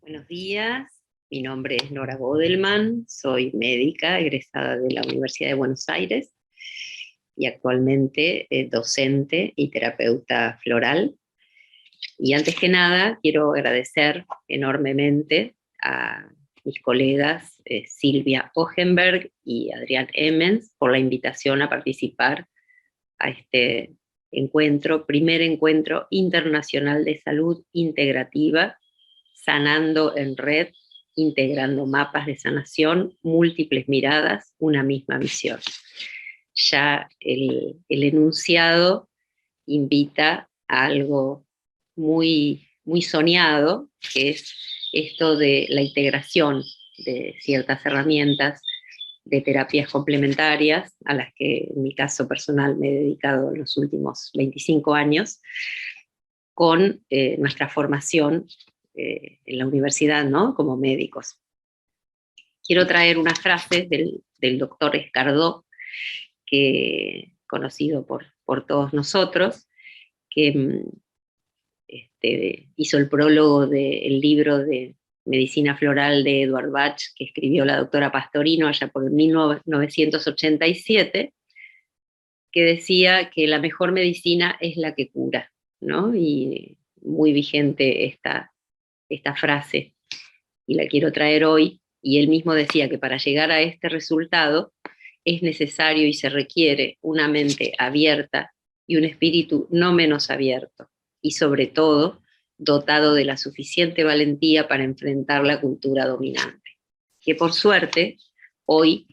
Buenos días, mi nombre es Nora Bodelman, soy médica egresada de la Universidad de Buenos Aires y actualmente docente y terapeuta floral. Y antes que nada quiero agradecer enormemente a mis colegas Silvia Hohenberg y Adrián Emmens por la invitación a participar a este encuentro, primer encuentro internacional de salud integrativa, sanando en red, integrando mapas de sanación, múltiples miradas, una misma visión. Ya el enunciado invita a algo muy soñado, que es esto de la integración de ciertas herramientas de terapias complementarias, a las que en mi caso personal me he dedicado en los últimos 25 años, con nuestra formación en la universidad, ¿no? Como médicos. Quiero traer unas frases del doctor Escardó, que, conocido por todos nosotros, que hizo el prólogo del libro de Medicina Floral de Edward Bach, que escribió la doctora Pastorino allá por 1987, que decía que la mejor medicina es la que cura, ¿no? Y muy vigente esta frase, y la quiero traer hoy, y él mismo decía que para llegar a este resultado es necesario y se requiere una mente abierta y un espíritu no menos abierto, y sobre todo dotado de la suficiente valentía para enfrentar la cultura dominante, que por suerte hoy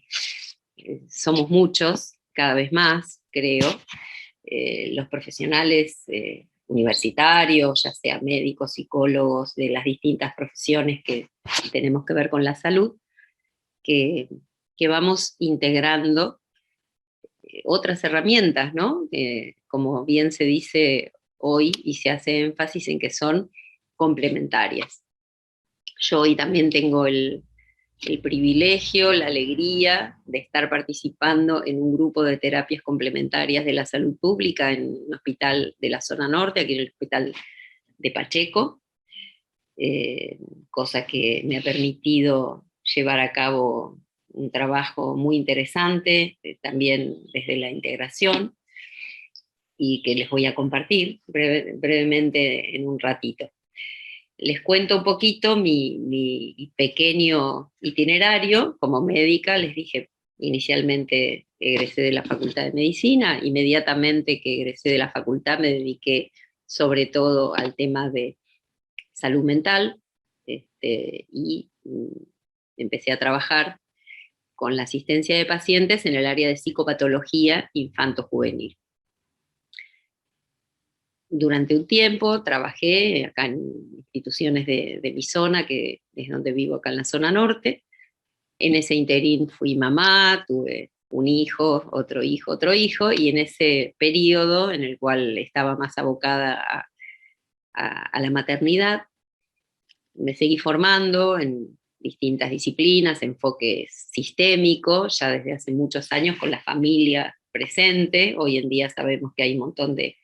somos muchos, cada vez más, creo, los profesionales universitarios, ya sea médicos, psicólogos, de las distintas profesiones que tenemos que ver con la salud, que, que vamos integrando otras herramientas, ¿no? Como bien se dice hoy y se hace énfasis en que son complementarias. Yo hoy también tengo el privilegio, la alegría de estar participando en un grupo de terapias complementarias de la salud pública en un hospital de la zona norte, aquí en el hospital de Pacheco, cosa que me ha permitido llevar a cabo un trabajo muy interesante, también desde la integración, y que les voy a compartir brevemente en un ratito. Les cuento un poquito mi pequeño itinerario como médica. Les dije, inicialmente egresé de la Facultad de Medicina, inmediatamente que egresé de la facultad me dediqué sobre todo al tema de salud mental, y empecé a trabajar con la asistencia de pacientes en el área de psicopatología infanto-juvenil. Durante un tiempo trabajé acá en instituciones de mi zona, que es donde vivo acá en la zona norte. En ese interín fui mamá, tuve un hijo, otro hijo, y en ese periodo en el cual estaba más abocada a la maternidad, me seguí formando en distintas disciplinas, enfoque sistémico, ya desde hace muchos años con la familia presente. Hoy en día sabemos que hay un montón de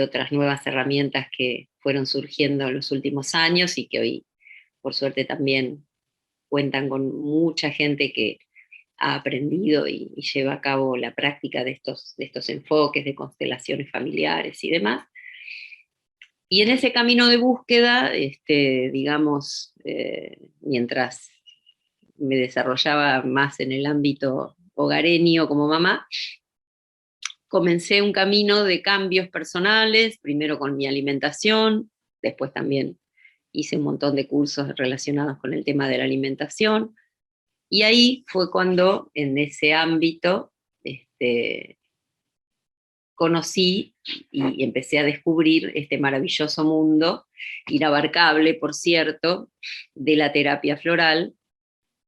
otras nuevas herramientas que fueron surgiendo en los últimos años y que hoy, por suerte, también cuentan con mucha gente que ha aprendido y lleva a cabo la práctica de estos enfoques, de constelaciones familiares y demás. Y en ese camino de búsqueda, digamos, mientras me desarrollaba más en el ámbito hogareño como mamá, comencé un camino de cambios personales, primero con mi alimentación, después también hice un montón de cursos relacionados con el tema de la alimentación, y ahí fue cuando en ese ámbito conocí y empecé a descubrir este maravilloso mundo, inabarcable, por cierto, de la terapia floral,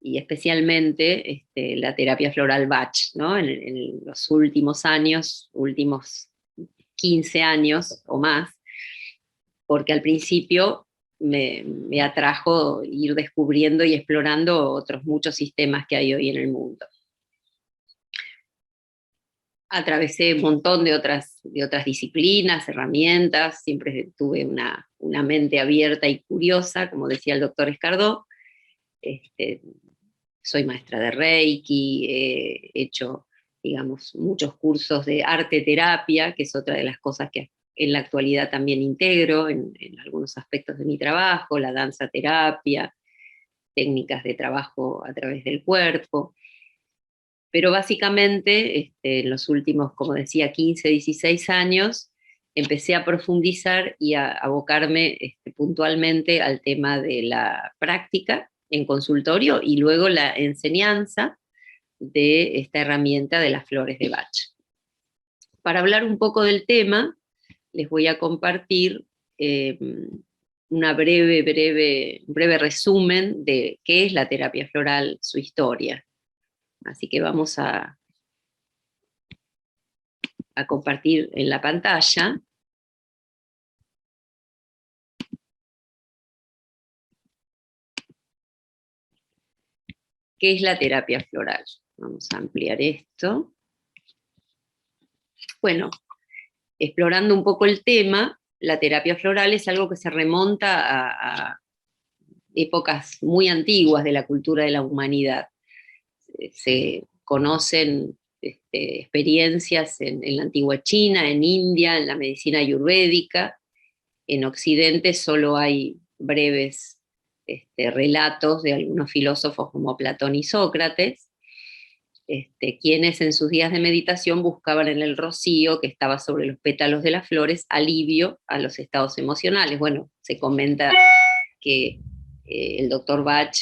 y especialmente la terapia floral Bach, ¿no? En los últimos años, últimos 15 años o más, porque al principio me atrajo ir descubriendo y explorando otros muchos sistemas que hay hoy en el mundo. atravesé un montón de otras disciplinas, herramientas, siempre tuve una mente abierta y curiosa, como decía el doctor Escardó. Este, Soy maestra de Reiki, he hecho, digamos, muchos cursos de arte terapia, que es otra de las cosas que en la actualidad también integro en algunos aspectos de mi trabajo, la danza terapia, técnicas de trabajo a través del cuerpo. Pero básicamente, en los últimos, como decía, 15, 16 años, empecé a profundizar y a abocarme puntualmente al tema de la práctica en consultorio y luego la enseñanza de esta herramienta de las flores de Bach. Para hablar un poco del tema, les voy a compartir un breve resumen de qué es la terapia floral, su historia. Así que vamos a compartir en la pantalla. ¿Qué es la terapia floral? Vamos a ampliar esto. Bueno, explorando un poco el tema, la terapia floral es algo que se remonta a épocas muy antiguas de la cultura de la humanidad. Se conocen experiencias en la antigua China, en India, en la medicina ayurvédica. En Occidente solo hay breves relatos de algunos filósofos como Platón y Sócrates, quienes en sus días de meditación buscaban en el rocío que estaba sobre los pétalos de las flores alivio a los estados emocionales. Bueno, se comenta que el doctor Bach,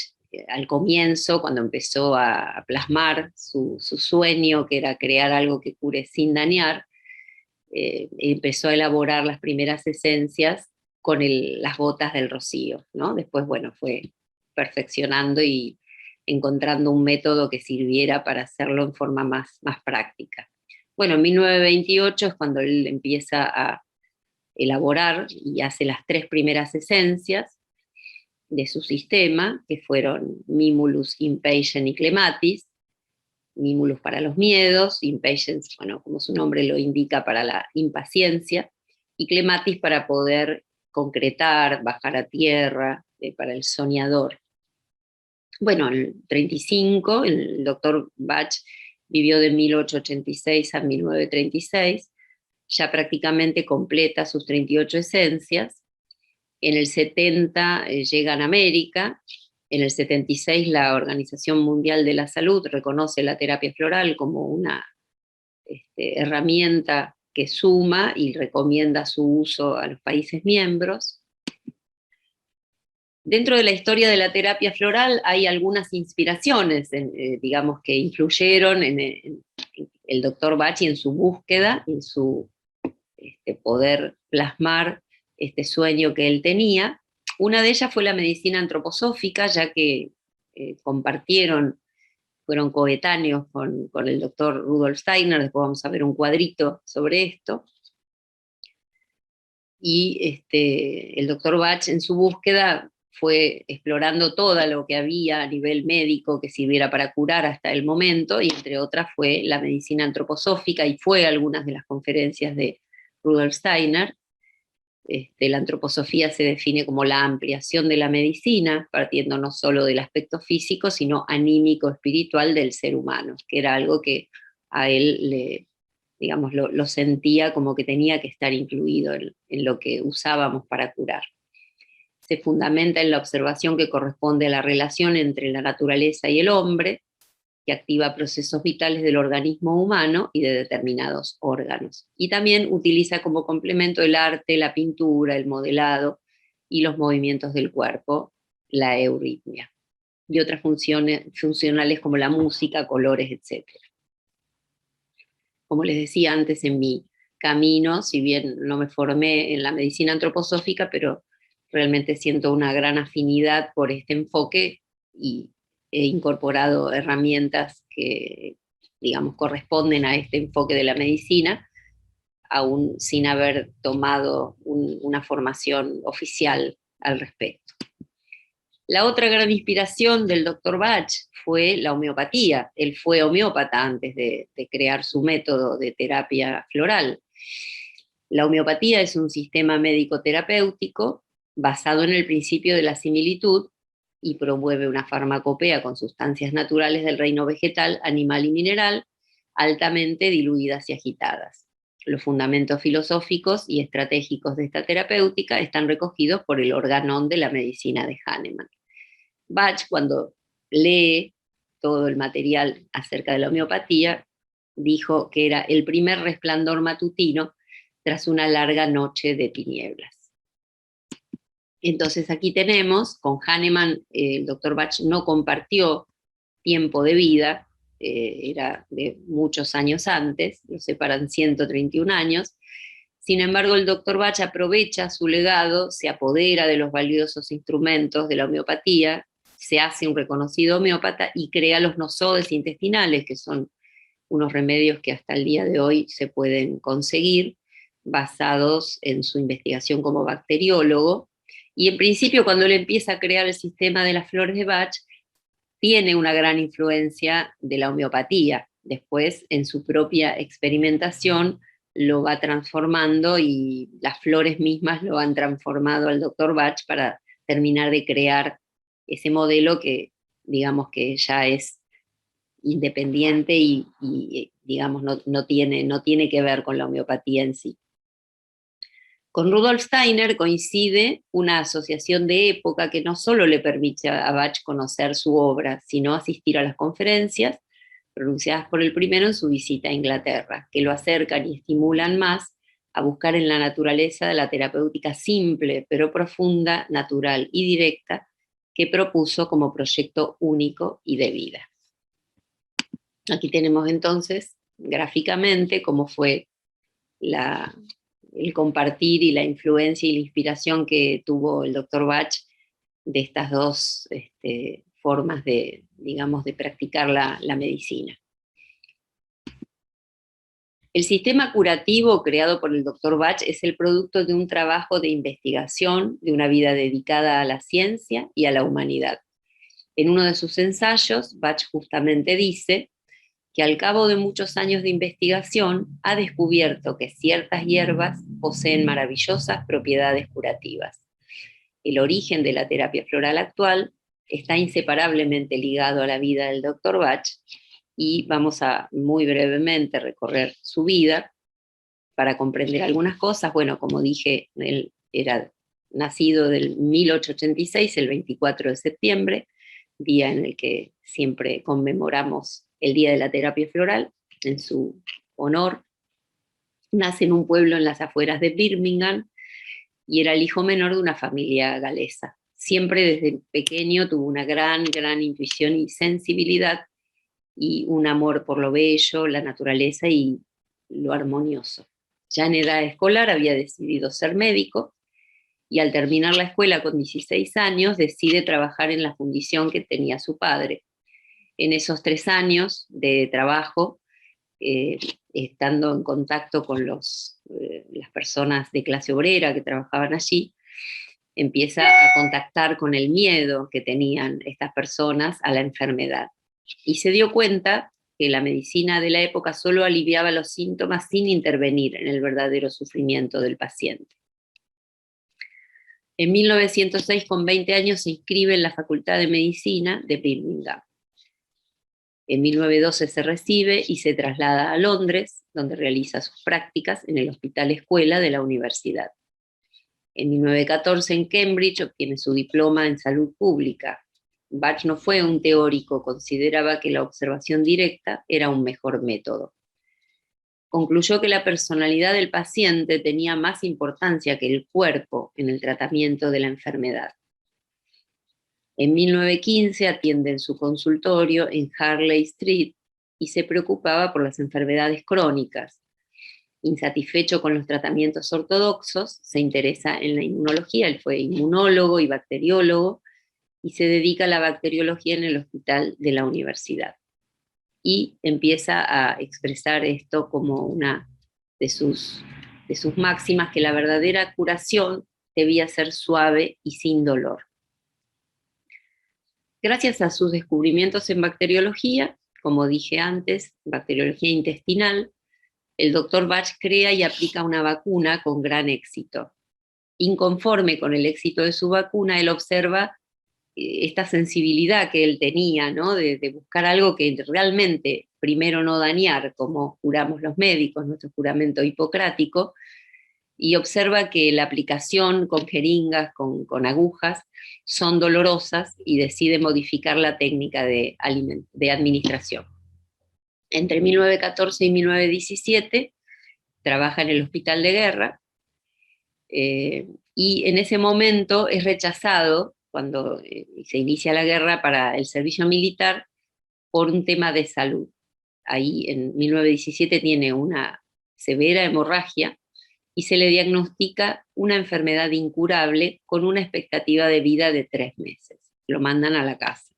al comienzo, cuando empezó a plasmar su sueño, que era crear algo que cure sin dañar, empezó a elaborar las primeras esencias con las gotas del rocío, ¿no? Después, bueno, fue perfeccionando y encontrando un método que sirviera para hacerlo en forma más práctica. Bueno, en 1928 es cuando él empieza a elaborar y hace las 3 primeras esencias de su sistema, que fueron Mimulus, Impatiens y Clematis. Mimulus para los miedos, Impatiens, bueno, como su nombre lo indica, para la impaciencia, y Clematis para poder concretar, bajar a tierra, para el soñador. Bueno, en el 35, el doctor Bach vivió de 1886 a 1936, ya prácticamente completa sus 38 esencias. En el 70 llegan a América. En el 76 la Organización Mundial de la Salud reconoce la terapia floral como una herramienta que suma y recomienda su uso a los países miembros. Dentro de la historia de la terapia floral hay algunas inspiraciones, digamos, que influyeron en el doctor Bach y en su búsqueda, en su poder plasmar este sueño que él tenía. Una de ellas fue la medicina antroposófica, ya que fueron coetáneos con el doctor Rudolf Steiner. Después vamos a ver un cuadrito sobre esto. Y el doctor Bach en su búsqueda fue explorando todo lo que había a nivel médico que sirviera para curar hasta el momento, y entre otras fue la medicina antroposófica, y fue a algunas de las conferencias de Rudolf Steiner. La antroposofía se define como la ampliación de la medicina, partiendo no solo del aspecto físico, sino anímico, espiritual del ser humano, que era algo que a él digamos, lo sentía como que tenía que estar incluido en lo que usábamos para curar. Se fundamenta en la observación que corresponde a la relación entre la naturaleza y el hombre, que activa procesos vitales del organismo humano y de determinados órganos. Y también utiliza como complemento el arte, la pintura, el modelado y los movimientos del cuerpo, la euritmia, y otras funciones funcionales como la música, colores, etc. Como les decía antes, en mi camino, si bien no me formé en la medicina antroposófica, pero realmente siento una gran afinidad por este enfoque y he incorporado herramientas que, digamos, corresponden a este enfoque de la medicina, aún sin haber tomado una formación oficial al respecto. La otra gran inspiración del doctor Bach fue la homeopatía. Él fue homeópata antes de crear su método de terapia floral. La homeopatía es un sistema médico-terapéutico basado en el principio de la similitud y promueve una farmacopea con sustancias naturales del reino vegetal, animal y mineral, altamente diluidas y agitadas. Los fundamentos filosóficos y estratégicos de esta terapéutica están recogidos por el Organón de la medicina de Hahnemann. Bach, cuando lee todo el material acerca de la homeopatía, dijo que era el primer resplandor matutino tras una larga noche de tinieblas. Entonces aquí tenemos, con Hahnemann, el doctor Bach no compartió tiempo de vida, era de muchos años antes, los separan 131 años. Sin embargo, el doctor Bach aprovecha su legado, se apodera de los valiosos instrumentos de la homeopatía, se hace un reconocido homeópata y crea los nosodes intestinales, que son unos remedios que hasta el día de hoy se pueden conseguir, basados en su investigación como bacteriólogo. Y en principio, cuando él empieza a crear el sistema de las flores de Bach, tiene una gran influencia de la homeopatía. Después, en su propia experimentación, lo va transformando y las flores mismas lo han transformado al doctor Bach para terminar de crear ese modelo que, digamos, que ya es independiente y digamos, no tiene que ver con la homeopatía en sí. Con Rudolf Steiner coincide una asociación de época que no solo le permite a Bach conocer su obra, sino asistir a las conferencias pronunciadas por el primero en su visita a Inglaterra, que lo acercan y estimulan más a buscar en la naturaleza de la terapéutica simple, pero profunda, natural y directa, que propuso como proyecto único y de vida. Aquí tenemos entonces gráficamente cómo fue el compartir y la influencia y la inspiración que tuvo el doctor Bach de estas dos formas de, digamos, de practicar la medicina. El sistema curativo creado por el doctor Bach es el producto de un trabajo de investigación, de una vida dedicada a la ciencia y a la humanidad. En uno de sus ensayos, Bach justamente dice que al cabo de muchos años de investigación ha descubierto que ciertas hierbas poseen maravillosas propiedades curativas. El origen de la terapia floral actual está inseparablemente ligado a la vida del doctor Bach y vamos a muy brevemente recorrer su vida para comprender algunas cosas. Bueno, como dije, él era nacido del 1886, el 24 de septiembre, día en el que siempre conmemoramos el Día de la Terapia Floral, en su honor. Nace en un pueblo en las afueras de Birmingham y era el hijo menor de una familia galesa. Siempre desde pequeño tuvo una gran intuición y sensibilidad y un amor por lo bello, la naturaleza y lo armonioso. Ya en edad escolar había decidido ser médico y al terminar la escuela con 16 años decide trabajar en la fundición que tenía su padre. En esos 3 años de trabajo, estando en contacto con las personas de clase obrera que trabajaban allí, empieza a contactar con el miedo que tenían estas personas a la enfermedad. Y se dio cuenta que la medicina de la época solo aliviaba los síntomas sin intervenir en el verdadero sufrimiento del paciente. En 1906, con 20 años, se inscribe en la Facultad de Medicina de Birmingham. En 1912 se recibe y se traslada a Londres, donde realiza sus prácticas en el Hospital Escuela de la universidad. En 1914, en Cambridge, obtiene su diploma en salud pública. Bach no fue un teórico, consideraba que la observación directa era un mejor método. Concluyó que la personalidad del paciente tenía más importancia que el cuerpo en el tratamiento de la enfermedad. En 1915 atiende en su consultorio en Harley Street y se preocupaba por las enfermedades crónicas. Insatisfecho con los tratamientos ortodoxos, se interesa en la inmunología. Él fue inmunólogo y bacteriólogo y se dedica a la bacteriología en el hospital de la universidad. Y empieza a expresar esto como una de sus máximas, que la verdadera curación debía ser suave y sin dolor. Gracias a sus descubrimientos en bacteriología, como dije antes, bacteriología intestinal, el doctor Bach crea y aplica una vacuna con gran éxito. Inconforme con el éxito de su vacuna, él observa esta sensibilidad que él tenía, ¿no? de buscar algo que realmente, primero, no dañar, como juramos los médicos, nuestro juramento hipocrático, y observa que la aplicación con jeringas, con agujas, son dolorosas y decide modificar la técnica de administración. Entre 1914 y 1917 trabaja en el hospital de guerra, y en ese momento es rechazado, cuando se inicia la guerra, para el servicio militar por un tema de salud. Ahí en 1917 tiene una severa hemorragia y se le diagnostica una enfermedad incurable con una expectativa de vida de 3 meses. Lo mandan a la casa.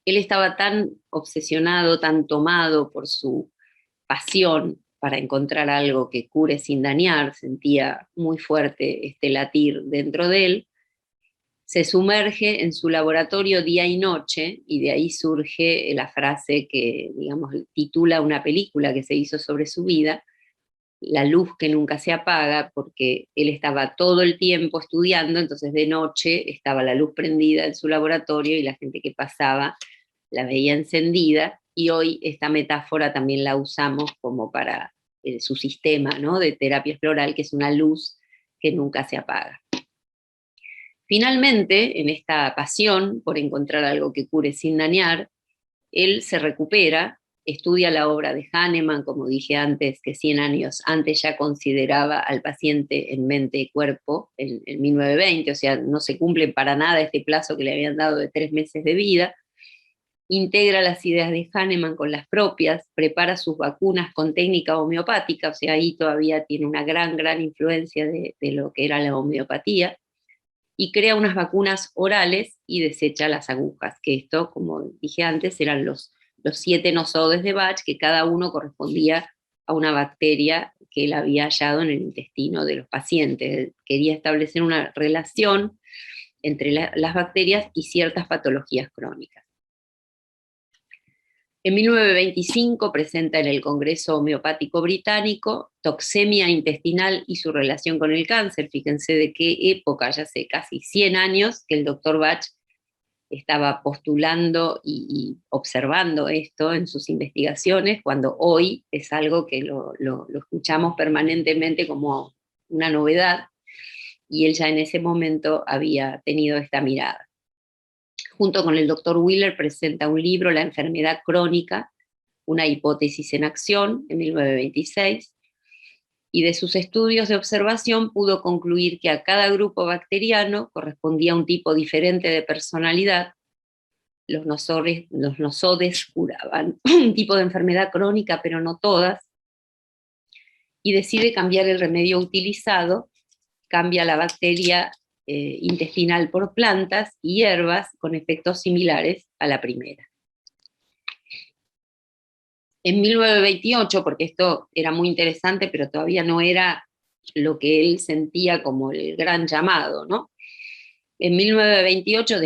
Él estaba tan obsesionado, tan tomado por su pasión para encontrar algo que cure sin dañar, sentía muy fuerte este latir dentro de él, se sumerge en su laboratorio día y noche, y de ahí surge la frase que, digamos, titula una película que se hizo sobre su vida, La luz que nunca se apaga, porque él estaba todo el tiempo estudiando, entonces de noche estaba la luz prendida en su laboratorio y la gente que pasaba la veía encendida, y hoy esta metáfora también la usamos como para su sistema, ¿no?, de terapia floral, que es una luz que nunca se apaga. Finalmente, en esta pasión por encontrar algo que cure sin dañar, él se recupera, estudia la obra de Hahnemann, como dije antes, que 100 años antes ya consideraba al paciente en mente y cuerpo, en 1920, o sea, no se cumple para nada este plazo que le habían dado de 3 meses de vida. Integra las ideas de Hahnemann con las propias, prepara sus vacunas con técnica homeopática, o sea, ahí todavía tiene una gran influencia de lo que era la homeopatía, y crea unas vacunas orales y desecha las agujas, que esto, como dije antes, eran los 7 nosodes de Bach, que cada uno correspondía a una bacteria que él había hallado en el intestino de los pacientes. Quería establecer una relación entre las bacterias y ciertas patologías crónicas. En 1925 presenta en el Congreso Homeopático Británico Toxemia intestinal y su relación con el cáncer. Fíjense de qué época, ya hace casi 100 años, que el doctor Bach estaba postulando y observando esto en sus investigaciones, cuando hoy es algo que lo escuchamos permanentemente como una novedad, y él ya en ese momento había tenido esta mirada. Junto con el doctor Wheeler presenta un libro, La enfermedad crónica, una hipótesis en acción, en 1926, y de sus estudios de observación pudo concluir que a cada grupo bacteriano correspondía un tipo diferente de personalidad. Los nosodes curaban un tipo de enfermedad crónica, pero no todas, y decide cambiar el remedio utilizado, cambia la bacteria intestinal por plantas y hierbas con efectos similares a la primera. En 1928, porque esto era muy interesante, pero todavía no era lo que él sentía como el gran llamado, ¿no? En 1928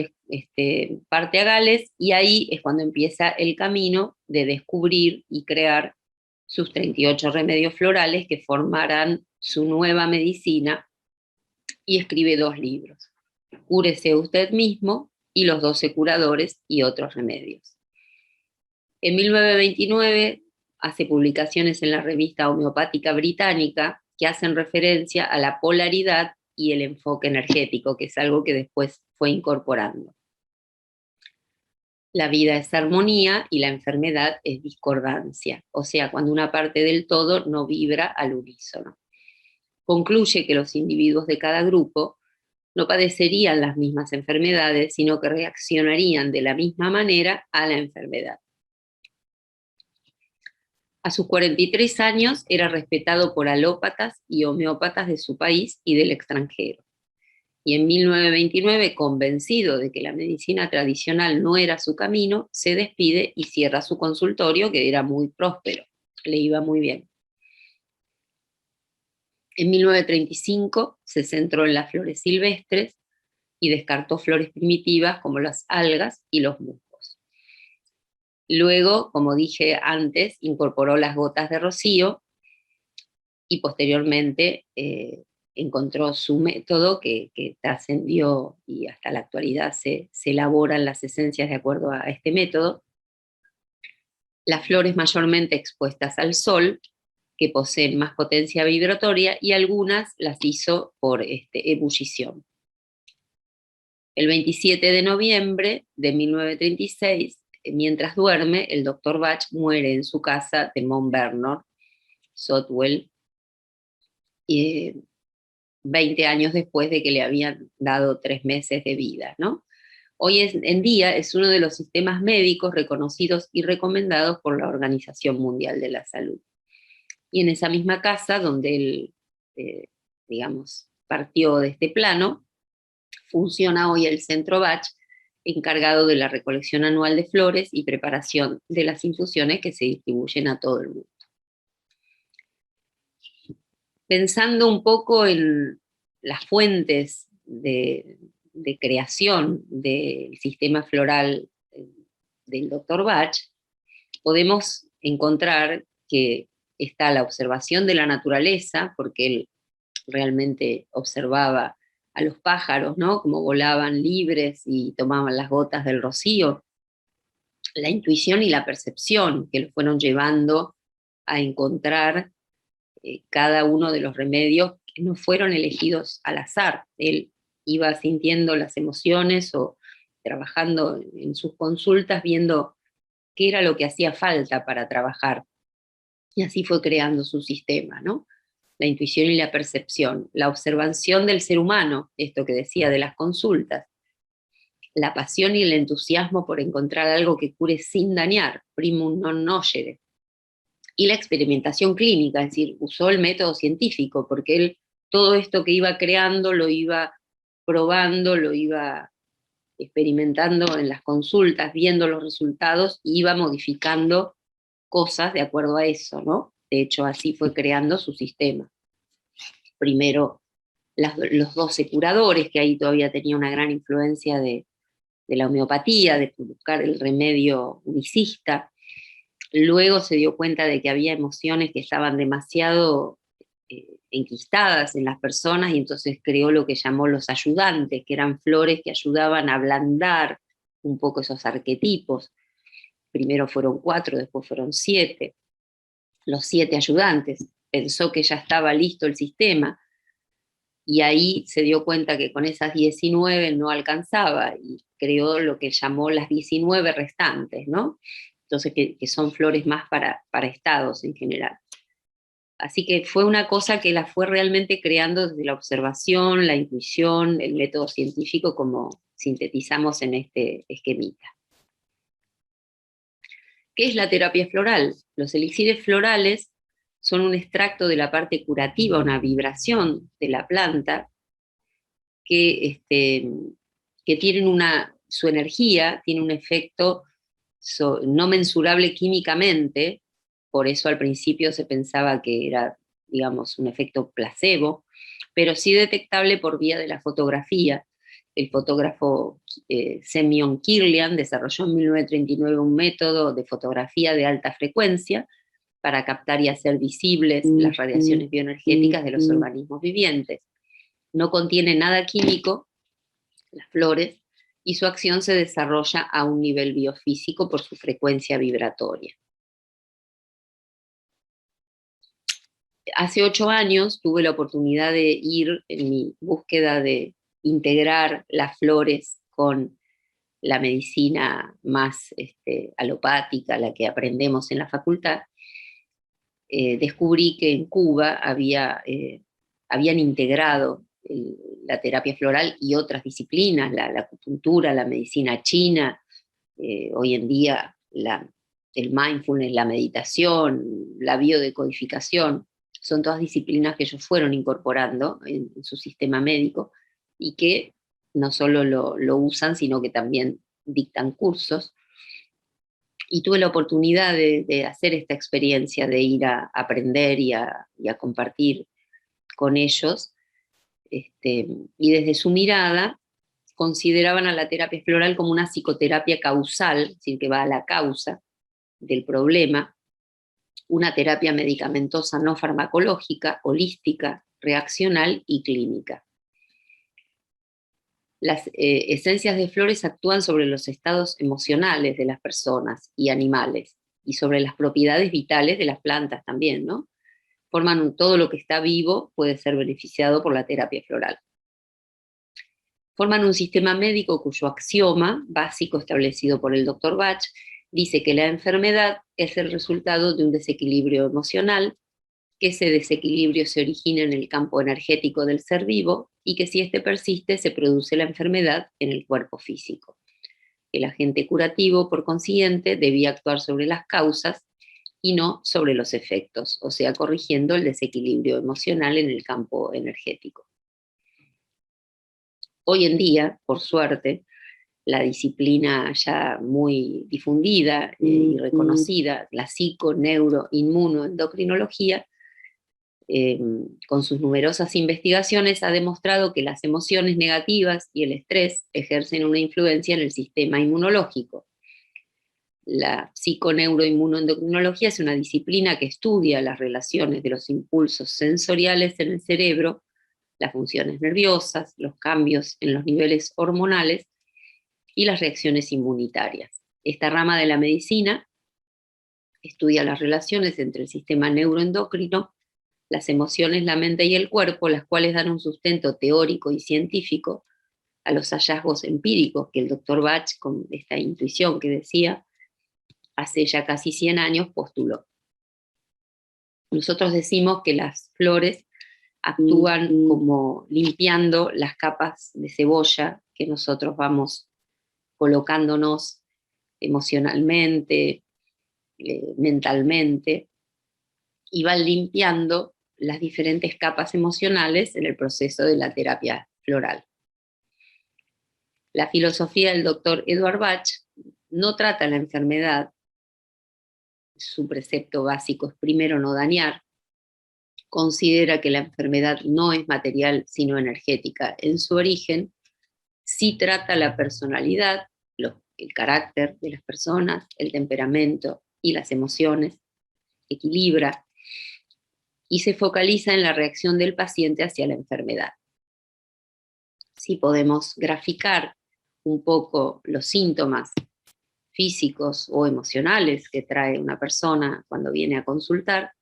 parte a Gales, y ahí es cuando empieza el camino de descubrir y crear sus 38 remedios florales que formarán su nueva medicina, y escribe 2 libros, Cúrese usted mismo y Los 12 curadores y otros remedios. En 1929 hace publicaciones en la revista homeopática británica que hacen referencia a la polaridad y el enfoque energético, que es algo que después fue incorporando. La vida es armonía y la enfermedad es discordancia, o sea, cuando una parte del todo no vibra al unísono. Concluye que los individuos de cada grupo no padecerían las mismas enfermedades, sino que reaccionarían de la misma manera a la enfermedad. A sus 43 años era respetado por alópatas y homeópatas de su país y del extranjero. Y en 1929, convencido de que la medicina tradicional no era su camino, se despide y cierra su consultorio, que era muy próspero, le iba muy bien. En 1935 se centró en las flores silvestres, y descartó flores primitivas como las algas y los musgos. Luego, como dije antes, incorporó las gotas de rocío y posteriormente encontró su método que trascendió y hasta la actualidad se elaboran las esencias de acuerdo a este método. Las flores mayormente expuestas al sol, que poseen más potencia vibratoria, y algunas las hizo por ebullición. El 27 de noviembre de 1936, mientras duerme, el doctor Bach muere en su casa de Mount Vernon, Southwell, 20 años después de que le habían dado 3 meses de vida, ¿no? Hoy en día es uno de los sistemas médicos reconocidos y recomendados por la Organización Mundial de la Salud. Y en esa misma casa donde él, digamos, partió de este plano, funciona hoy el Centro Bach, encargado de la recolección anual de flores y preparación de las infusiones que se distribuyen a todo el mundo. Pensando un poco en las fuentes de creación del sistema floral del Dr. Bach, podemos encontrar que está la observación de la naturaleza, porque él realmente observaba a los pájaros, ¿no? Como volaban libres y tomaban las gotas del rocío, la intuición y la percepción que lo fueron llevando a encontrar cada uno de los remedios que no fueron elegidos al azar. Él iba sintiendo las emociones o trabajando en sus consultas, viendo qué era lo que hacía falta para trabajar. Y así fue creando su sistema, ¿no? La intuición y la percepción, la observación del ser humano, esto que decía de las consultas, la pasión y el entusiasmo por encontrar algo que cure sin dañar, primum non nocere, y la experimentación clínica, es decir, usó el método científico, porque él todo esto que iba creando lo iba probando, lo iba experimentando en las consultas, viendo los resultados, y iba modificando cosas de acuerdo a eso, ¿no? De hecho, así fue creando su sistema. Primero, los 12 curadores, que ahí todavía tenía una gran influencia de la homeopatía, de buscar el remedio unicista. Luego se dio cuenta de que había emociones que estaban demasiado enquistadas en las personas, y entonces creó lo que llamó los ayudantes, que eran flores que ayudaban a ablandar un poco esos arquetipos. Primero fueron 4, después fueron 7. Los 7 ayudantes. Pensó que ya estaba listo el sistema, y ahí se dio cuenta que con esas 19 no alcanzaba, y creó lo que llamó las 19 restantes, ¿no? Entonces, que son flores más para estados en general. Así que fue una cosa que la fue realmente creando desde la observación, la intuición, el método científico, como sintetizamos en este esquemita. ¿Qué es la terapia floral? Los elixires florales son un extracto de la parte curativa, una vibración de la planta, que tienen su energía tiene un efecto no mensurable químicamente. Por eso al principio se pensaba que era, digamos, un efecto placebo, pero sí detectable por vía de la fotografía. El fotógrafo Semyon Kirlian desarrolló en 1939 un método de fotografía de alta frecuencia para captar y hacer visibles las radiaciones bioenergéticas de los organismos vivientes. No contiene nada químico, las flores, y su acción se desarrolla a un nivel biofísico por su frecuencia vibratoria. Hace 8 años tuve la oportunidad de ir en mi búsqueda de integrar las flores con la medicina más alopática, la que aprendemos en la facultad. Descubrí que en Cuba habían integrado la terapia floral y otras disciplinas, la acupuntura, la medicina china, hoy en día el mindfulness, la meditación, la biodecodificación, son todas disciplinas que ellos fueron incorporando en su sistema médico, y que no solo lo usan, sino que también dictan cursos. Y tuve la oportunidad de hacer esta experiencia, de ir a aprender y a compartir con ellos, y desde su mirada consideraban a la terapia floral como una psicoterapia causal, es decir, que va a la causa del problema, una terapia medicamentosa no farmacológica, holística, reaccional y clínica. Las esencias de flores actúan sobre los estados emocionales de las personas y animales, y sobre las propiedades vitales de las plantas también, ¿no? Todo lo que está vivo puede ser beneficiado por la terapia floral. Forman un sistema médico cuyo axioma básico establecido por el Dr. Bach dice que la enfermedad es el resultado de un desequilibrio emocional, que ese desequilibrio se origina en el campo energético del ser vivo y que si este persiste se produce la enfermedad en el cuerpo físico. El agente curativo, por consiguiente, debía actuar sobre las causas y no sobre los efectos, o sea, corrigiendo el desequilibrio emocional en el campo energético. Hoy en día, por suerte, la disciplina ya muy difundida y reconocida, la psico-neuro-inmunoendocrinología, con sus numerosas investigaciones, ha demostrado que las emociones negativas y el estrés ejercen una influencia en el sistema inmunológico. La psiconeuroinmunoendocrinología es una disciplina que estudia las relaciones de los impulsos sensoriales en el cerebro, las funciones nerviosas, los cambios en los niveles hormonales y las reacciones inmunitarias. Esta rama de la medicina estudia las relaciones entre el sistema neuroendocrino, las emociones, la mente y el cuerpo, las cuales dan un sustento teórico y científico a los hallazgos empíricos que el Dr. Bach, con esta intuición que decía, hace ya casi 100 años postuló. Nosotros decimos que las flores actúan como limpiando las capas de cebolla que nosotros vamos colocándonos emocionalmente, mentalmente, y van limpiando las diferentes capas emocionales en el proceso de la terapia floral. La filosofía del doctor Edward Bach no trata la enfermedad, su precepto básico es primero no dañar, considera que la enfermedad no es material sino energética en su origen, sí trata la personalidad, el carácter de las personas, el temperamento y las emociones, equilibra y se focaliza en la reacción del paciente hacia la enfermedad. Si podemos graficar un poco los síntomas físicos o emocionales que trae una persona cuando viene a consultar,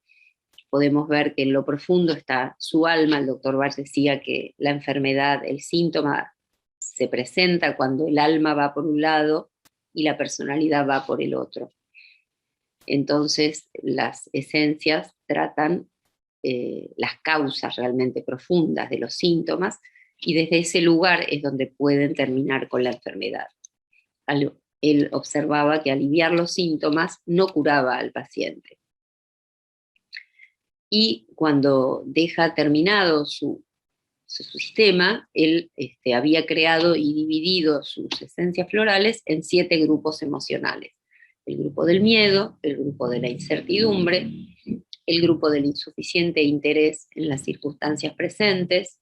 podemos ver que en lo profundo está su alma. El doctor Bach decía que la enfermedad, el síntoma, se presenta cuando el alma va por un lado y la personalidad va por el otro. Entonces, las esencias tratan las causas realmente profundas de los síntomas y desde ese lugar es donde pueden terminar con la enfermedad. Él observaba que aliviar los síntomas no curaba al paciente. Y cuando deja terminado su sistema, él había creado y dividido sus esencias florales en 7 grupos emocionales. El grupo del miedo, el grupo de la incertidumbre, el grupo del insuficiente interés en las circunstancias presentes,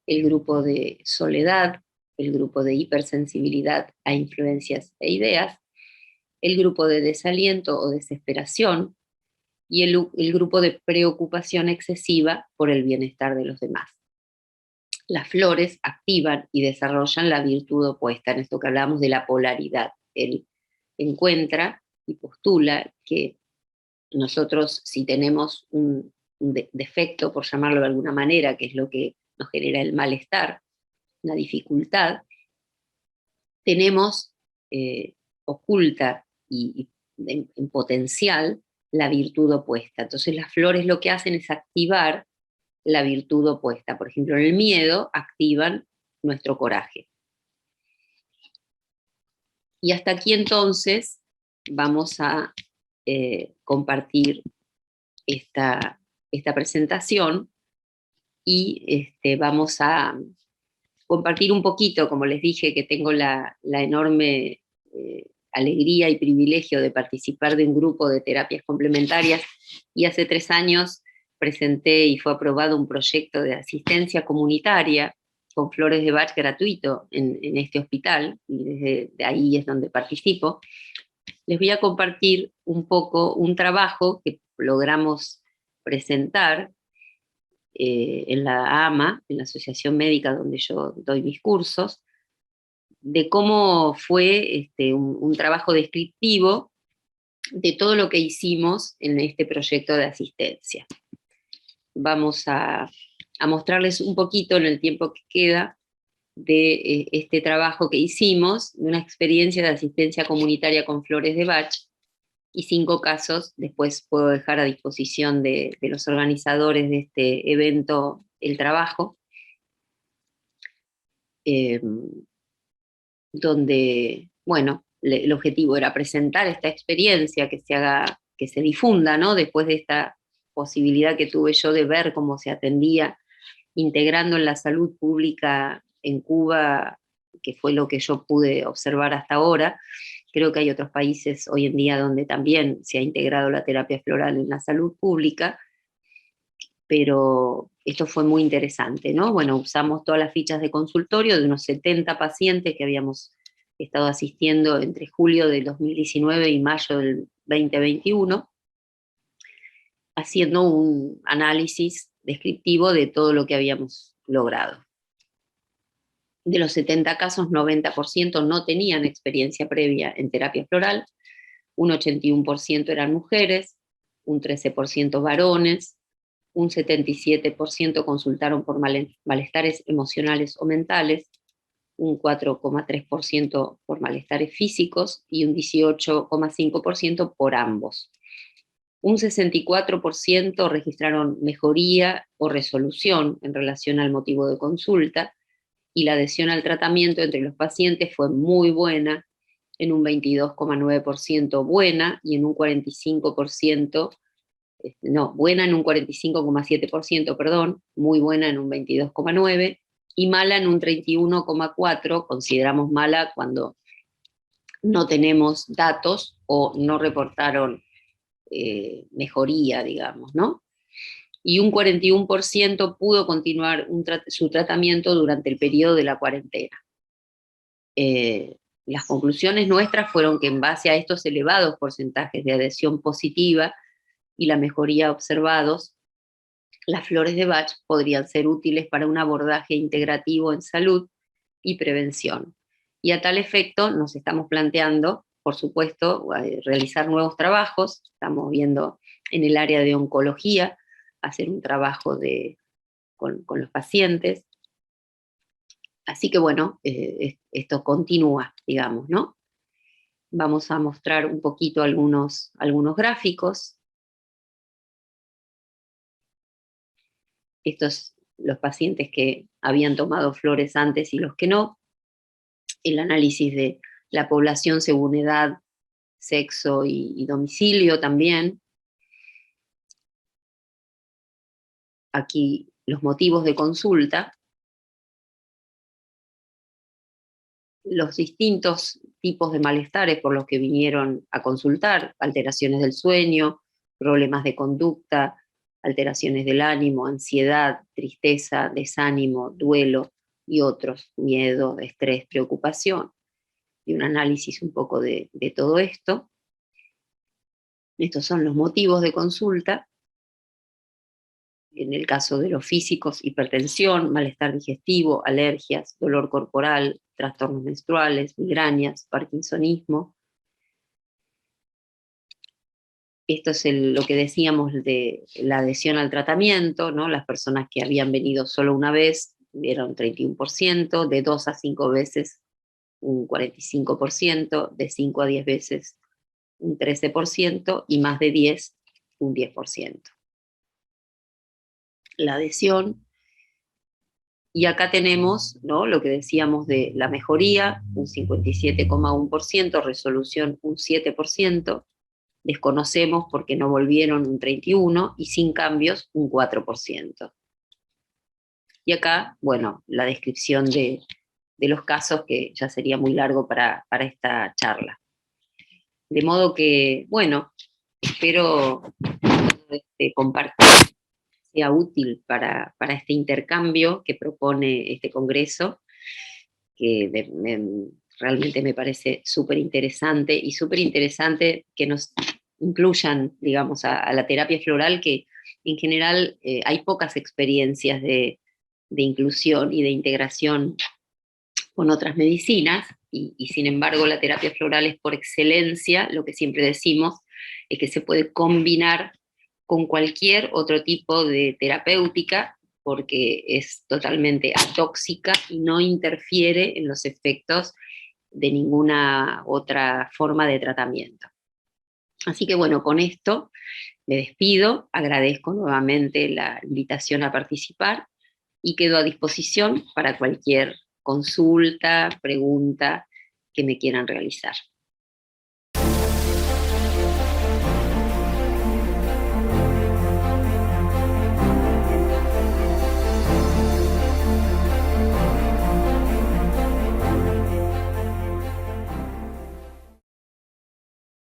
el grupo de soledad, el grupo de hipersensibilidad a influencias e ideas, el grupo de desaliento o desesperación y el grupo de preocupación excesiva por el bienestar de los demás. Las flores activan y desarrollan la virtud opuesta, en esto que hablamos de la polaridad. Él encuentra y postula que nosotros, si tenemos un defecto, por llamarlo de alguna manera, que es lo que nos genera el malestar, una dificultad, tenemos oculta y en potencial la virtud opuesta. Entonces las flores lo que hacen es activar la virtud opuesta. Por ejemplo, en el miedo activan nuestro coraje. Y hasta aquí entonces vamos a compartir esta presentación y vamos a compartir un poquito, como les dije, que tengo la enorme alegría y privilegio de participar de un grupo de terapias complementarias y hace 3 años presenté y fue aprobado un proyecto de asistencia comunitaria con flores de Bach gratuito en este hospital, y desde de ahí es donde participo, les voy a compartir un poco un trabajo que logramos presentar en la AMA, en la Asociación Médica donde yo doy mis cursos, de cómo fue un trabajo descriptivo de todo lo que hicimos en este proyecto de asistencia. Vamos a mostrarles un poquito en el tiempo que queda de este trabajo que hicimos, de una experiencia de asistencia comunitaria con flores de Bach, y 5 casos, después puedo dejar a disposición de los organizadores de este evento el trabajo, donde, bueno, el objetivo era presentar esta experiencia, que se haga, que se difunda, ¿no? Después de esta posibilidad que tuve yo de ver cómo se atendía, integrando en la salud pública en Cuba, que fue lo que yo pude observar hasta ahora. Creo que hay otros países hoy en día donde también se ha integrado la terapia floral en la salud pública, pero esto fue muy interesante, ¿no? Bueno, usamos todas las fichas de consultorio de unos 70 pacientes que habíamos estado asistiendo entre julio del 2019 y mayo del 2021, haciendo un análisis descriptivo de todo lo que habíamos logrado. De los 70 casos, 90% no tenían experiencia previa en terapia floral, un 81% eran mujeres, un 13% varones, un 77% consultaron por malestares emocionales o mentales, un 4,3% por malestares físicos y un 18,5% por ambos. Un 64% registraron mejoría o resolución en relación al motivo de consulta, y la adhesión al tratamiento entre los pacientes fue muy buena, en un 22,9% buena y en un 45%, buena en un 45,7%, perdón, muy buena en un 22,9%, y mala en un 31,4%, consideramos mala cuando no tenemos datos o no reportaron mejoría, digamos, ¿no? Y un 41% pudo continuar su tratamiento durante el periodo de la cuarentena. Las conclusiones nuestras fueron que en base a estos elevados porcentajes de adhesión positiva y la mejoría observados, las flores de Bach podrían ser útiles para un abordaje integrativo en salud y prevención. Y a tal efecto nos estamos planteando, por supuesto, realizar nuevos trabajos. Estamos viendo en el área de oncología, hacer un trabajo con los pacientes. Así que bueno, esto continúa, digamos, ¿no? Vamos a mostrar un poquito algunos gráficos. Estos los pacientes que habían tomado flores antes y los que no. El análisis de la población según edad, sexo y domicilio también. Aquí los motivos de consulta. Los distintos tipos de malestares por los que vinieron a consultar: alteraciones del sueño, problemas de conducta, alteraciones del ánimo, ansiedad, tristeza, desánimo, duelo y otros, miedo, estrés, preocupación, y un análisis un poco de todo esto. Estos son los motivos de consulta. En el caso de los físicos, hipertensión, malestar digestivo, alergias, dolor corporal, trastornos menstruales, migrañas, parkinsonismo. Esto es lo que decíamos de la adhesión al tratamiento, ¿no? Las personas que habían venido solo una vez era un 31%, de 2 a 5 veces un 45%, de 5 a 10 veces un 13%, y más de 10, un 10%. La adhesión. Y acá tenemos, ¿no?, lo que decíamos de la mejoría, un 57,1%, resolución un 7%, desconocemos porque no volvieron un 31%, y sin cambios un 4%. Y acá, bueno, la descripción de los casos, que ya sería muy largo para esta charla. De modo que, bueno, espero compartir sea útil para este intercambio que propone este congreso, que realmente me parece súper interesante, y súper interesante que nos incluyan, digamos, a la terapia floral, que en general hay pocas experiencias de inclusión y de integración con otras medicinas, y sin embargo la terapia floral es por excelencia, lo que siempre decimos, es que se puede combinar con cualquier otro tipo de terapéutica, porque es totalmente atóxica y no interfiere en los efectos de ninguna otra forma de tratamiento. Así que bueno, con esto me despido, agradezco nuevamente la invitación a participar y quedo a disposición para cualquier consulta, pregunta que me quieran realizar.